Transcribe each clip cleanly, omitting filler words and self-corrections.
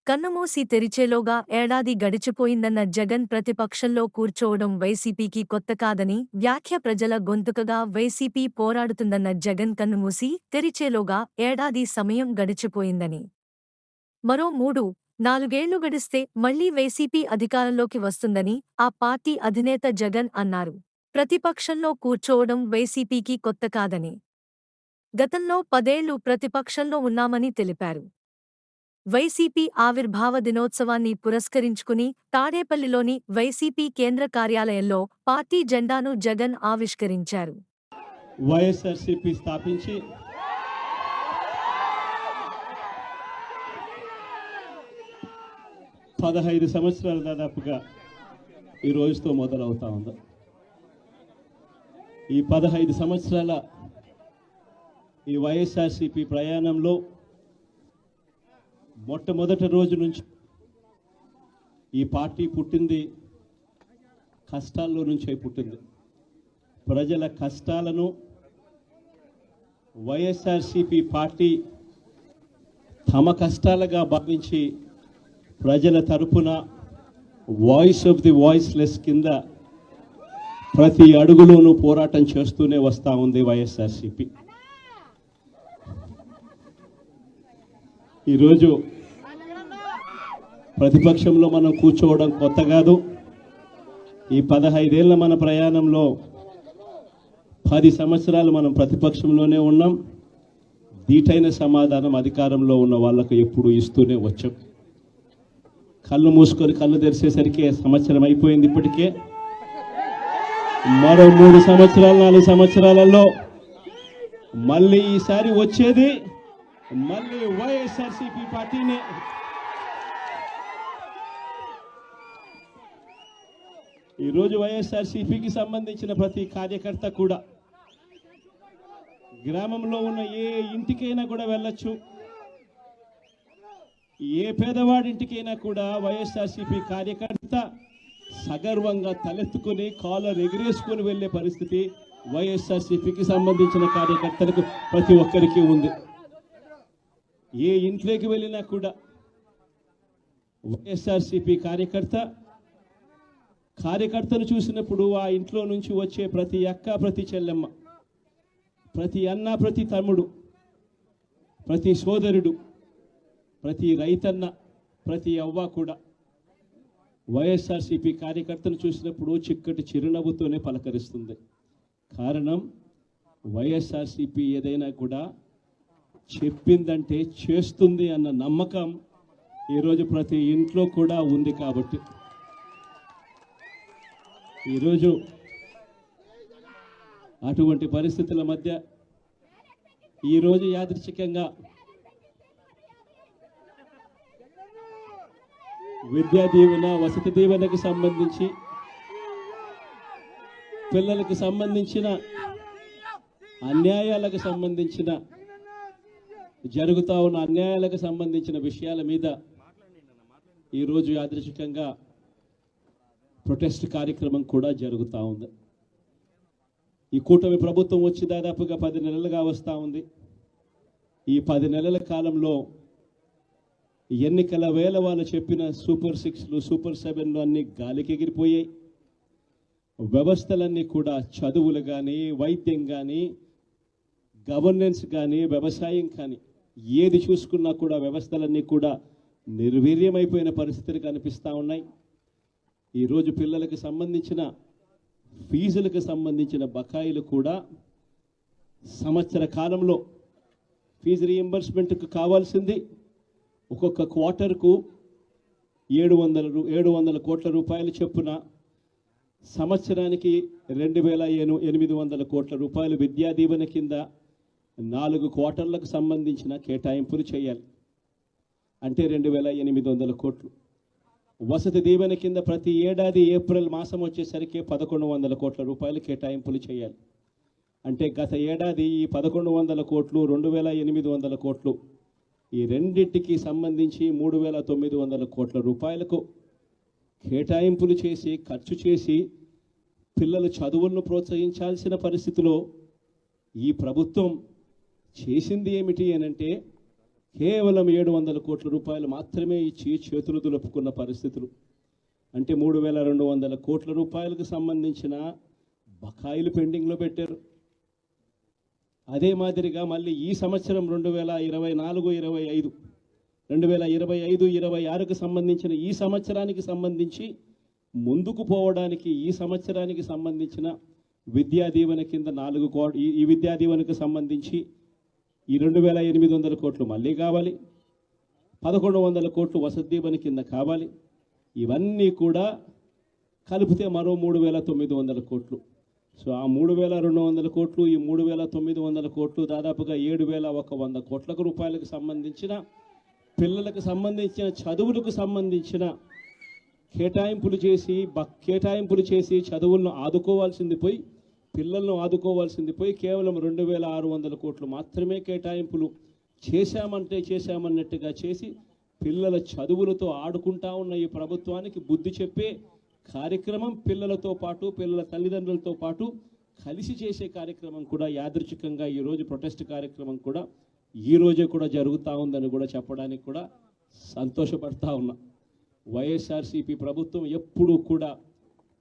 కన్నుమూసి తెరిచేలోగా ఏడాది గడిచిపోయిందన్న జగన్ ప్రతిపక్షంలో కూర్చోవడం వైసీపీకి కొత్త కాదని వ్యాఖ్య ప్రజల గొంతుకగా వైసీపీ పోరాడుతుందన్న జగన్ కన్నుమూసి తెరిచేలోగా ఏడాది సమయం గడిచిపోయిందని. మరో 3-4 గడిస్తే మళ్లీ వైసీపీ అధికారంలోకి వస్తుందని ఆ పార్టీ అధినేత జగన్ అన్నారు. ప్రతిపక్షంలో కూర్చోవడం వైసీపీకి కొత్త కాదని, గతంలో 10 ఏళ్లు ప్రతిపక్షంలో ఉన్నామని తెలిపారు. వైసీపీ ఆవిర్భావ దినోత్సవాన్ని పురస్కరించుకుని తాడేపల్లిలోని వైసీపీ కేంద్ర కార్యాలయంలో పార్టీ జెండాను జగన్ ఆవిష్కరించారు. వైఎస్ఆర్సీపీ స్థాపించి 15 సంవత్సరాలు దాదాపుగా ఈ రోజుతో మొదలవుతా ఉంది. ఈ 15 సంవత్సరాల ఈ వైఎస్ఆర్సీపీ ప్రయాణంలో మొట్టమొదటి రోజు నుంచి ఈ పార్టీ పుట్టింది కష్టాల్లో నుంచే పుట్టింది. ప్రజల కష్టాలను వైఎస్ఆర్సీపీ పార్టీ తమ కష్టాలుగా భావించి ప్రజల తరపున వాయిస్ ఆఫ్ ది వాయిస్లెస్ కింద ప్రతి అడుగులోనూ పోరాటం చేస్తూనే వస్తూ ఉంది వైఎస్ఆర్సీపీ. ఈరోజు ప్రతిపక్షంలో మనం కూర్చోవడం కొత్త కాదు. ఈ 15 ఏళ్ల మన ప్రయాణంలో 10 సంవత్సరాలు మనం ప్రతిపక్షంలోనే ఉన్నాం. దీటైన సమాధానం అధికారంలో ఉన్న వాళ్ళకు ఎప్పుడు ఇస్తూనే వచ్చాం. కళ్ళు మూసుకొని కళ్ళు తెరిచేసరికి సంవత్సరం అయిపోయింది. ఇప్పటికే మరో 3 సంవత్సరాలు 4 సంవత్సరాలలో మళ్ళీ ఈసారి వచ్చేది మళ్ళీ వైఎస్ఆర్సీపీ పార్టీనే. ఈరోజు వైఎస్ఆర్సీపీకి సంబంధించిన ప్రతి కార్యకర్త కూడా గ్రామంలో ఉన్న ఏ ఇంటికైనా కూడా వెళ్ళొచ్చు. ఏ పేదవాడింటికైనా కూడా వైఎస్ఆర్సీపీ కార్యకర్త సగర్వంగా తలెత్తుకుని కాలర్ ఎగిరేసుకుని వెళ్ళే పరిస్థితి వైఎస్ఆర్సీపీకి సంబంధించిన కార్యకర్తలకు ప్రతి ఒక్కరికి ఉంది. ఏ ఇంట్లోకి వెళ్ళినా కూడా వైఎస్ఆర్సీపీ కార్యకర్తను చూసినప్పుడు ఆ ఇంట్లో నుంచి వచ్చే ప్రతి అక్క, ప్రతి చెల్లెమ్మ, ప్రతి అన్న, ప్రతి తమ్ముడు, ప్రతి సోదరుడు, ప్రతి రైతన్న, ప్రతి అవ్వ కూడా వైఎస్ఆర్సీపీ కార్యకర్తను చూసినప్పుడు చిక్కటి చిరునవ్వుతోనే పలకరిస్తుంది. కారణం వైఎస్ఆర్సీపీ ఏదైనా కూడా చెప్పిందంటే చేస్తుంది అన్న నమ్మకం ఈరోజు ప్రతి ఇంట్లో కూడా ఉంది. కాబట్టి ఈరోజు అటువంటి పరిస్థితుల మధ్య ఈరోజు యాదృచ్ఛికంగా విద్యా దీవెన, వసతి దీవెనకు సంబంధించి, పిల్లలకు సంబంధించిన అన్యాయాలకు సంబంధించిన జరుగుతూ ఉన్న అన్యాయాలకు సంబంధించిన విషయాల మీద ఈరోజు యాదృచ్ఛికంగా ప్రొటెస్ట్ కార్యక్రమం కూడా జరుగుతూ ఉంది. ఈ కూటమి ప్రభుత్వం వచ్చి దాదాపుగా 10 నెలలుగా వస్తూ ఉంది. ఈ 10 నెలల కాలంలో ఎన్నికల వేళ వాళ్ళు చెప్పిన సూపర్ 6లు, సూపర్ 7లు అన్నీ గాలికి ఎగిరిపోయాయి. వ్యవస్థలన్నీ కూడా చదువులు కానీ, వైద్యం కానీ, గవర్నెన్స్ కానీ, వ్యవసాయం కానీ ఏది చూసుకున్నా కూడా వ్యవస్థలన్నీ కూడా నిర్వీర్యమైపోయిన పరిస్థితులు కనిపిస్తూ ఉన్నాయి. ఈరోజు పిల్లలకు సంబంధించిన ఫీజులకు సంబంధించిన బకాయిలు కూడా సంవత్సర కాలంలో ఫీజు రీఎంబర్స్మెంట్కు కావాల్సింది ఒక్కొక్క క్వార్టర్కు 700 కోట్ల రూపాయలు చొప్పున సంవత్సరానికి 2,800 కోట్ల రూపాయలు విద్యా దీవెన కింద 4 క్వార్టర్లకు సంబంధించిన కేటాయింపులు చేయాలి. అంటే 2,800 కోట్లు. వసతి దీవెన కింద ప్రతి ఏడాది ఏప్రిల్ మాసం వచ్చేసరికి 1,100 కోట్ల రూపాయలు కేటాయింపులు చేయాలి. అంటే గత ఏడాది ఈ 1,100 కోట్లు, 2,800 కోట్లు, ఈ రెండింటికి సంబంధించి 3,900 కోట్ల రూపాయలకు కేటాయింపులు చేసి ఖర్చు చేసి పిల్లల చదువులను ప్రోత్సహించాల్సిన పరిస్థితిలో ఈ ప్రభుత్వం చేసింది ఏమిటి అనంటే కేవలం 700 కోట్ల రూపాయలు మాత్రమే ఇచ్చి చేతులు దులుపుకున్న పరిస్థితులు. అంటే 3,200 కోట్ల రూపాయలకు సంబంధించిన బకాయిలు పెండింగ్లో పెట్టారు. అదే మాదిరిగా మళ్ళీ ఈ సంవత్సరం 2024-25 2025-26కు సంబంధించిన ఈ సంవత్సరానికి సంబంధించి ముందుకు పోవడానికి ఈ సంవత్సరానికి సంబంధించిన విద్యా దీవెన కింద 4 కోట్లు, ఈ విద్యా దీవెనకు సంబంధించి ఈ 2,800 కోట్లు మళ్ళీ కావాలి. 1,100 కోట్లు వసతి దీవెన కింద కావాలి. ఇవన్నీ కూడా కలిపితే మరో 3,900 కోట్లు. సో ఆ 3,200 కోట్లు, ఈ 3,900 కోట్లు దాదాపుగా 7,100 కోట్ల రూపాయలకు సంబంధించిన పిల్లలకు సంబంధించిన చదువులకు సంబంధించిన కేటాయింపులు చేసి చదువులను ఆదుకోవాల్సింది పోయి, పిల్లలను ఆదుకోవాల్సింది పోయి కేవలం 2,600 కోట్లు మాత్రమే కేటాయింపులు చేశామన్నట్టుగా చేసి పిల్లల చదువులతో ఆడుకుంటా ఉన్న ఈ ప్రభుత్వానికి బుద్ధి చెప్పే కార్యక్రమం పిల్లలతో పాటు పిల్లల తల్లిదండ్రులతో పాటు కలిసి చేసే కార్యక్రమం కూడా యాదృచ్ఛికంగా ఈరోజు ప్రొటెస్ట్ కార్యక్రమం కూడా ఈ రోజే కూడా జరుగుతూ ఉందని కూడా చెప్పడానికి కూడా సంతోషపడతా ఉన్నా. వైఎస్ఆర్సీపీ ప్రభుత్వం ఎప్పుడూ కూడా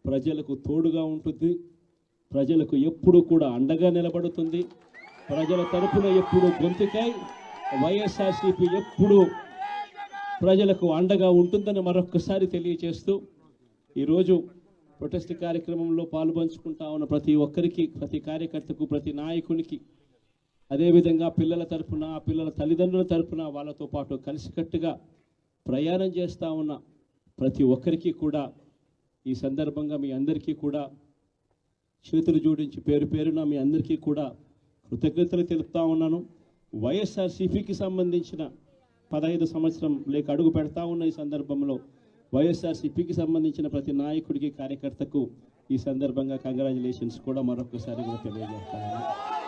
ప్రజలకు తోడుగా ఉంటుంది, ప్రజలకు ఎప్పుడూ కూడా అండగా నిలబడుతుంది. ప్రజల తరపున ఎప్పుడు గొంతుకై వైఎస్ఆర్సీపీ ఎప్పుడూ ప్రజలకు అండగా ఉంటుందని మరొకసారి తెలియజేస్తూ ఈరోజు ప్రొటెస్ట్ కార్యక్రమంలో పాల్పంచుకుంటా ఉన్న ప్రతి ఒక్కరికి, ప్రతి కార్యకర్తకు, ప్రతి నాయకునికి, అదేవిధంగా పిల్లల తరపున, పిల్లల తల్లిదండ్రుల తరపున వాళ్ళతో పాటు కలిసికట్టుగా ప్రయాణం చేస్తూ ఉన్న ప్రతి ఒక్కరికి కూడా ఈ సందర్భంగా మీ అందరికీ కూడా చేతులు జోడించి పేరు పేరున మీ అందరికీ కూడా కృతజ్ఞతలు తెలుపుతా ఉన్నాను. వైఎస్ఆర్సీపీకి సంబంధించిన 15 సంవత్సరం లేక అడుగు పెడతా ఉన్న ఈ సందర్భంలో వైఎస్ఆర్సీపీకి సంబంధించిన ప్రతి నాయకుడికి, కార్యకర్తకు ఈ సందర్భంగా కంగ్రాచులేషన్స్ కూడా మరొకసారి కూడా తెలియజేస్తాను.